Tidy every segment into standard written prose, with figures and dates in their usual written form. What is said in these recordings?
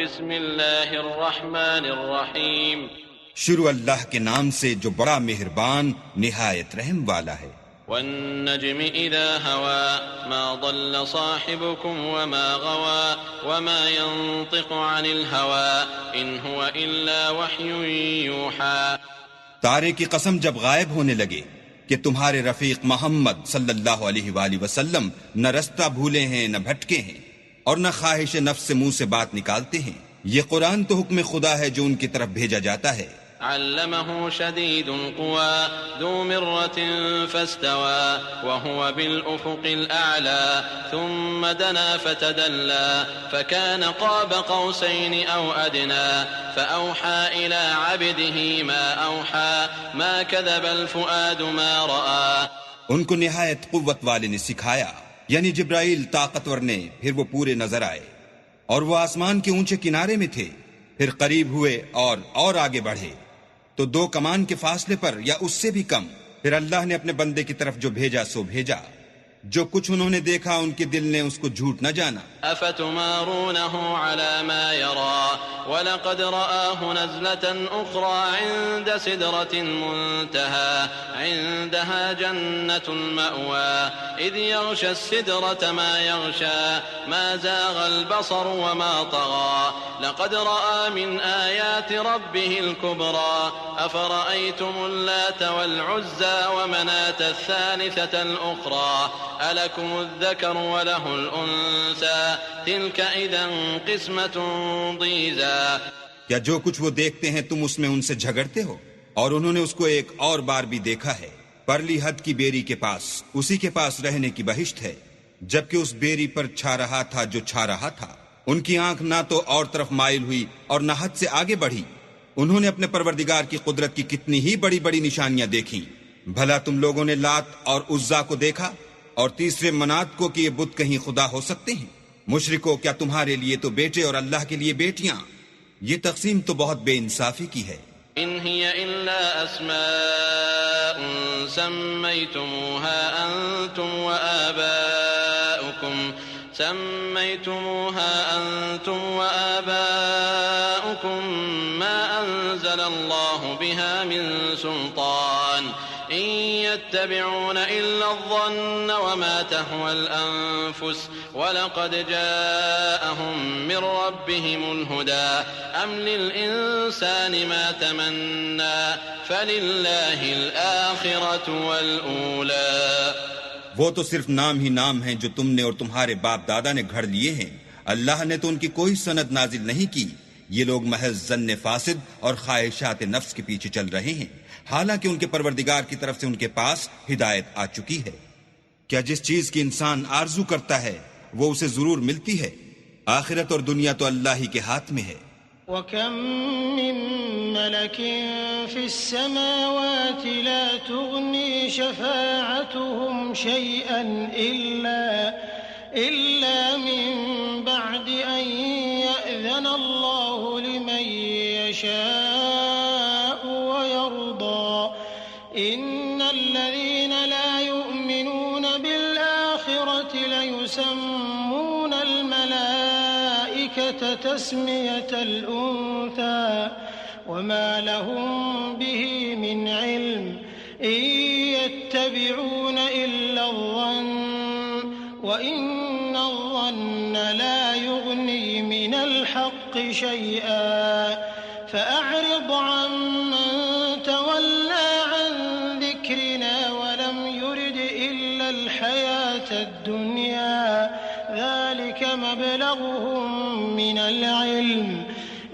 بسم اللہ الرحمن الرحیم. شروع اللہ کے نام سے جو بڑا مہربان نہایت رحم والا ہے. والنجم اذا هوى ما ضل صاحبكم وما غوى وما ينطق عن الهوى ان هو الا وحي يوحى. تارے کی قسم جب غائب ہونے لگے کہ تمہارے رفیق محمد صلی اللہ علیہ وآلہ وسلم نہ رستہ بھولے ہیں نہ بھٹکے ہیں اور نہ خواہش نفس سے منہ سے بات نکالتے ہیں. یہ قرآن تو حکم خدا ہے جو ان کی طرف بھیجا جاتا ہے. علمه شديد القوى ذو مرة فاستوى وهو بالأفق الأعلى ثم دنا فتدلى فكان قاب قوسين أو أدنى فأوحى إلى عبده ما أوحى ما كذب الفؤاد ما رأى. ان کو نہایت قوت والے نے سکھایا، یعنی جبرائیل طاقتور نے، پھر وہ پورے نظر آئے اور وہ آسمان کے اونچے کنارے میں تھے، پھر قریب ہوئے اور آگے بڑھے تو 2 کمان کے فاصلے پر یا اس سے بھی کم. پھر اللہ نے اپنے بندے کی طرف جو بھیجا سو بھیجا. جو کچھ انہوں نے دیکھا ان کے دل نے اس کو جھوٹ نہ جانا. افتمارونه على ما يرى ولقد رآه نزلة اخرى عند سدرة المنتهى عندها جنة المأوى اذ يغشى السدرة ما يغشى ما زاغ البصر وما طغى لقد رأى من آيات ربه الكبرى افرأيتم اللات والعزى ومناة الثالثة الأخرى ألكم الذكر وله الأنثى تلك إذا قسمة ضيزى. کیا جو کچھ وہ دیکھتے ہیں تم اس میں ان سے جھگڑتے ہو؟ اور انہوں نے اس کو ایک اور بار بھی دیکھا ہے، پرلی حد کی بیری کے پاس، اسی کے پاس رہنے کی بہشت ہے، جبکہ اس بیری پر چھا رہا تھا جو چھا رہا تھا. ان کی آنکھ نہ تو اور طرف مائل ہوئی اور نہ حد سے آگے بڑھی. انہوں نے اپنے پروردگار کی قدرت کی کتنی ہی بڑی بڑی نشانیاں دیکھیں. بھلا تم لوگوں نے لات اور عزا کو دیکھا اور تیسرے منات کو کہ یہ بت کہیں خدا ہو سکتے ہیں؟ مشرکو، کیا تمہارے لیے تو بیٹے اور اللہ کے لیے بیٹیاں؟ یہ تقسیم تو بہت بے انصافی کی ہے. ان هي الا اسماء سميتموها انتم وآباؤكم ما انزل الله بها من سلطان إن يتبعون إلا الظن وما تهوى الأنفس ولقد جاءهم من ربهم الهدى أم للإنسان ما تمنى فلله الآخرة والأولى. وہ تو صرف نام ہی نام ہیں جو تم نے اور تمہارے باپ دادا نے گھڑ لیے ہیں. اللہ نے تو ان کی کوئی سند نازل نہیں کی. یہ لوگ محض ظن فاسد اور خواہشات نفس کے پیچھے چل رہے ہیں، حالانکہ ان کے پروردگار کی طرف سے ان کے پاس ہدایت آ چکی ہے. کیا جس چیز کی انسان آرزو کرتا ہے وہ اسے ضرور ملتی ہے؟ آخرت اور دنیا تو اللہ ہی کے ہاتھ میں ہے. وَكَم مِّن مَّلَكٍ فِي السَّمَاوَاتِ لَا تُغْنِي شَفَاعَتُهُمْ شَيْئًا إِلَّا مِن بَعْدِ أَن يَأْذَنَ اللَّهُ لِمَن يَشَاءُ وَيَرْضَىٰ. إِنَّ الَّذِينَ لَا يُؤْمِنُونَ بِالْآخِرَةِ لَيُسَمُّونَ الْمَلَائِكَةَ تَسْمِيَةَ الْأُنثَىٰ وَمَا لَهُم بِهِ مِنْ عِلْمٍ إِن يَتَّبِعُونَ إِلَّا الظَّنَّ وَإِنَّ الظَّنَّ لَا يُغْنِي مِنَ الْحَقِّ شَيْئًا فَأَعْرِضْ عَمَّن تَوَلَّىٰ عَن ذِكْرِنَا وَلَمْ يُرِدْ إِلَّا الْحَيَاةَ الدُّنْيَا ذَلِكَ مَبْلَغُهُم مِّنَ الْعِلْمِ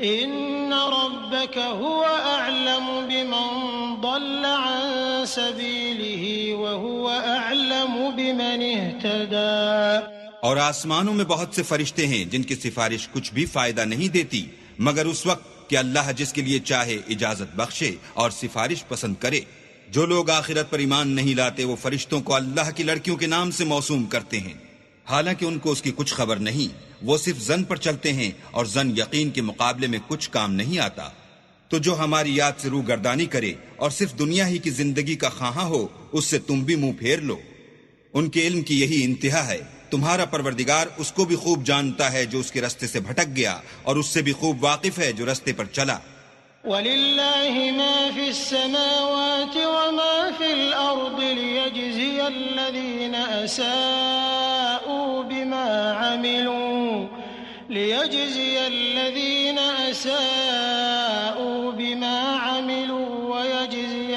إِنَّ رَبَّكَ هُوَ أَعْلَمُ بِمَن ضَلَّ عَن سَبِيلِهِ وَهُوَ أَعْلَمُ بِمَنِ اهْتَدَىٰ. اور آسمانوں میں بہت سے فرشتے ہیں جن کی سفارش کچھ بھی فائدہ نہیں دیتی مگر اس وقت کہ اللہ جس کے لیے چاہے اجازت بخشے اور سفارش پسند کرے. جو لوگ آخرت پر ایمان نہیں لاتے وہ فرشتوں کو اللہ کی لڑکیوں کے نام سے موسوم کرتے ہیں، حالانکہ ان کو اس کی کچھ خبر نہیں. وہ صرف ظن پر چلتے ہیں اور ظن یقین کے مقابلے میں کچھ کام نہیں آتا. تو جو ہماری یاد سے روگردانی کرے اور صرف دنیا ہی کی زندگی کا خواہاں ہو اس سے تم بھی منہ پھیر لو. ان کے علم کی یہی انتہا ہے تمہارا پروردگار اس کو بھی خوب جانتا ہے جو اس کے رستے سے بھٹک گیا، اور اس سے بھی خوب واقف ہے جو رستے پر چلا۔ وَلِلَّهِ مَا فِي السَّمَاوَاتِ وَمَا فِي الْأَرْضِ لِيَجْزِيَ الَّذِينَ أَسَاءُوا بِمَا عَمِلُوا وَيَجْزِيَ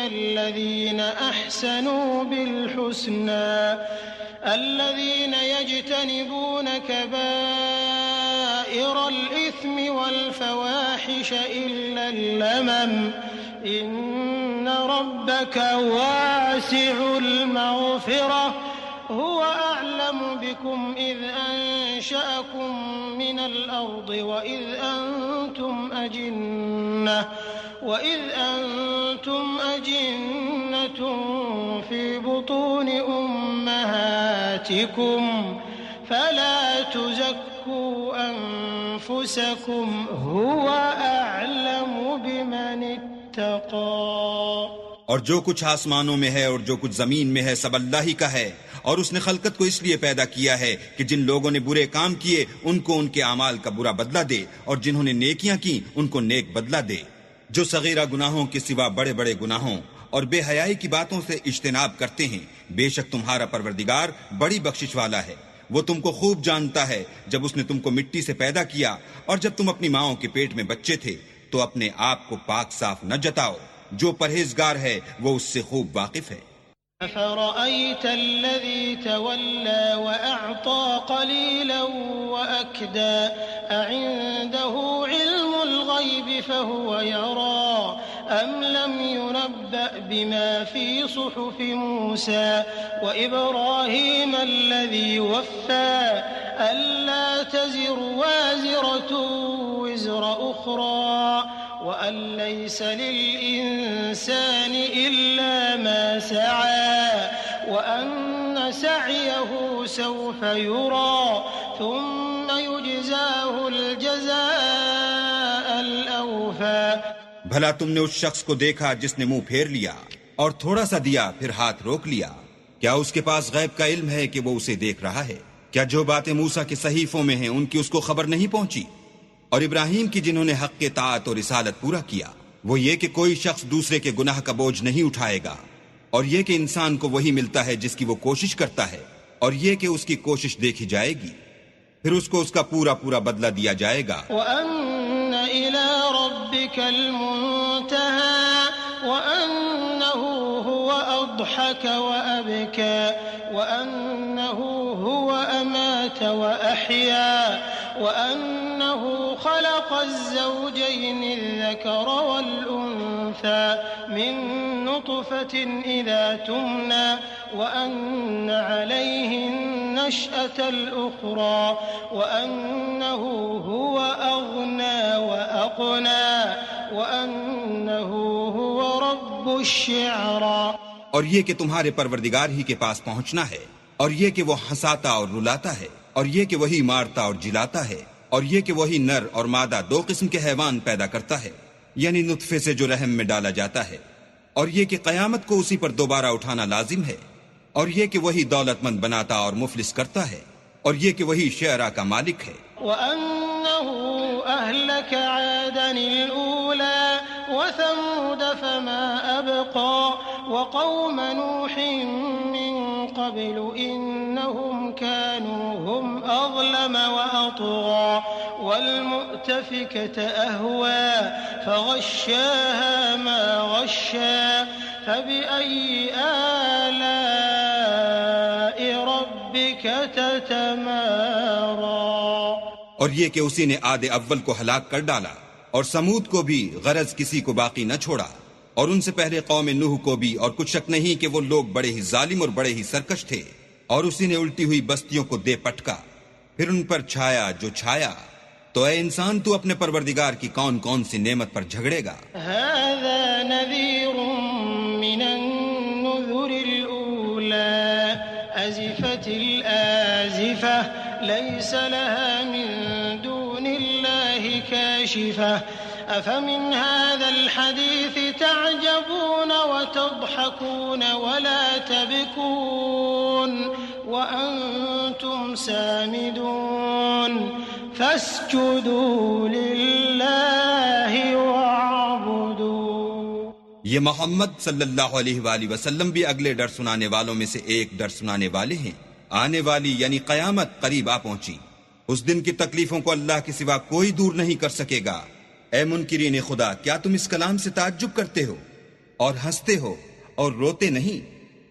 الَّذِينَ أَحْسَنُوا بِالْحُسْنَى الَّذِينَ يَجْتَنِبُونَ كَبَائِرَ الْإِثْمِ وَالْفَوَاحِشَ إِلَّا اللَّمَمَ إِنَّ رَبَّكَ وَاسِعُ الْمَغْفِرَةِ هُوَ أَعْلَمُ بِكُمْ إِذْ أَنشَأَكُم مِّنَ الْأَرْضِ وَإِذْ أَنتُمْ أَجِنَّةٌ فِي بُطُونِ أُمَّهَاتِكُمْ فَلَا تُزَكُّوا أَنفُسَكُمْ هُوَ أَعْلَمُ بِمَنِ اتَّقَىٰ۔ اور جو کچھ آسمانوں میں ہے اور جو کچھ زمین میں ہے سب اللہ ہی کا ہے، اور اس نے خلقت کو اس لیے پیدا کیا ہے کہ جن لوگوں نے برے کام کیے ان کو ان کے اعمال کا برا بدلہ دے، اور جنہوں نے نیکیاں کی ان کو نیک بدلہ دے۔ جو صغیرہ گناہوں کے سوا بڑے بڑے گناہوں اور بے حیائی کی باتوں سے اجتناب کرتے ہیں، بے شک تمہارا پروردگار بڑی بخشش والا ہے۔ وہ تم کو خوب جانتا ہے جب اس نے تم کو مٹی سے پیدا کیا، اور جب تم اپنی ماؤں کے پیٹ میں بچے تھے تو اپنے آپ کو پاک صاف نہ جتاؤ، جو پرہیزگار ہے وہ اس سے خوب واقف ہے۔ أَفَرَأَيْتَ الَّذِي تَوَلَّى وَأَعْطَىٰ قَلِيلًا وَأَكْدَىٰ أَعِندَهُ عِلْمُ الْغَيْبِ فَهُوَ يَرَىٰ أَمْ لَمْ يُنَبَّأْ بِمَا فِي صُحُفِ مُوسَىٰ وَإِبْرَاهِيمَ الَّذِي وَفَّىٰ أَلَّا تَزِرُ وَازِرَةٌ وِزْرَ أُخْرَىٰ وَأَن لَّيْسَ لِلْإِنسَانِ إِلَّا مَا سَعَىٰ وَأَنَّ سَعْيَهُ سَوْفَ يُرَىٰ ثُمَّ يُجْزَاهُ الْجَزَاءَ الْأَوْفَىٰ۔ بھلا تم نے اس شخص کو دیکھا جس نے منہ پھیر لیا اور تھوڑا سا دیا پھر ہاتھ روک لیا؟ کیا اس کے پاس غیب کا علم ہے کہ وہ اسے دیکھ رہا ہے؟ کیا جو باتیں موسیٰ کے صحیفوں میں ہیں ان کی اس کو خبر نہیں پہنچی؟ اور ابراہیم کی جنہوں نے حق کے طاعت اور رسالت پورا کیا، وہ یہ کہ کوئی شخص دوسرے کے گناہ کا بوجھ نہیں اٹھائے گا، اور یہ کہ انسان کو وہی ملتا ہے جس کی وہ کوشش کرتا ہے، اور یہ کہ اس کی کوشش دیکھی جائے گی، پھر اس کو اس کا پورا پورا بدلہ دیا جائے گا۔ وَأَنَّ إِلَىٰ رَبِّكَ الْمُنتَهَىٰ وَأَنَّهُ هُوَ أَضْحَكَ وَأَبْكَىٰ وَأَنَّهُ هُوَ أَمَاتَ وَأَحْيَا وَأَنَّهُ خَلَقَ الزَّوْجَيْنِ الذَّكَرَ وَالْأُنثَىٰ مِن نُّطْفَةٍ إِذَا تُمْنَىٰ وَأَنَّ عَلَيْهِ النَّشْأَةَ الْأُخْرَىٰ وَأَنَّهُ هُوَ أَغْنَىٰ وَأَقْنَىٰ وَأَنَّهُ هُوَ رَبُّ الشِّعْرَىٰ۔ اور یہ کہ تمہارے پروردگار ہی کے پاس پہنچنا ہے، اور یہ کہ وہ ہنساتا اور رلاتا ہے، اور یہ کہ وہی مارتا اور جلاتا ہے، اور یہ کہ وہی نر اور مادہ دو قسم کے حیوان پیدا کرتا ہے، یعنی نطفے سے جو رحم میں ڈالا جاتا ہے، اور یہ کہ قیامت کو اسی پر دوبارہ اٹھانا لازم ہے، اور یہ کہ وہی دولت مند بناتا اور مفلس کرتا ہے، اور یہ کہ وہی شعراء کا مالک ہے۔ وَأَنَّهُ أَهْلَكَ عَادًا الْأُولَىٰ وَثَمُودَ فَمَا أَبْقَىٰ وَقَوْمَ نُوحٍ مِّن قَبْلُ إِنَّهُمْ كَانُوا هُمْ أَظْلَمَ وَأَطْغَىٰ وَالْمُؤْتَفِكَةَ أَهْوَىٰ فَغَشَّاهَا مَا غَشَّىٰ فَبِأَيِّ آلَاءِ رَبِّكَ تَتَمَارَىٰ۔ اور یہ کہ اسی نے عاد اول کو ہلاک کر ڈالا، اور سمود کو بھی غرض کسی کو باقی نہ چھوڑا، اور ان سے پہلے قوم نوح کو بھی، اور کچھ شک نہیں کہ وہ لوگ بڑے ہی ظالم اور بڑے ہی سرکش تھے، اور اسی نے الٹی ہوئی بستیوں کو دے پٹکا، پھر ان پر چھایا جو چھایا۔ تو اے انسان تو اپنے پروردگار کی کون کون سی نعمت پر جھگڑے گا؟ هذا نذير من النذر الأولى أزفت الآزفة ليس لها من دون الله كاشفة أفمن هذا الحديث تعجبون وتضحكون ولا تبكون وأنتم سامدون فاسجدوا لله واعبدوا. یہ محمد صلی اللہ علیہ وآلہ وسلم بھی اگلے ڈر سنانے والوں میں سے ایک ڈر سنانے والے ہیں. آنے والی یعنی قیامت قریب آ پہنچی. اس دن کی تکلیفوں کو اللہ کے سوا کوئی دور نہیں کر سکے گا. اے منکرین خدا، کیا تم اس کلام سے تعجب کرتے ہو اور ہنستے ہو اور روتے نہیں،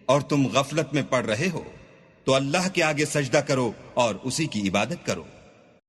اور تم غفلت میں پڑ رہے ہو؟ تو اللہ کے آگے سجدہ کرو اور اسی کی عبادت کرو.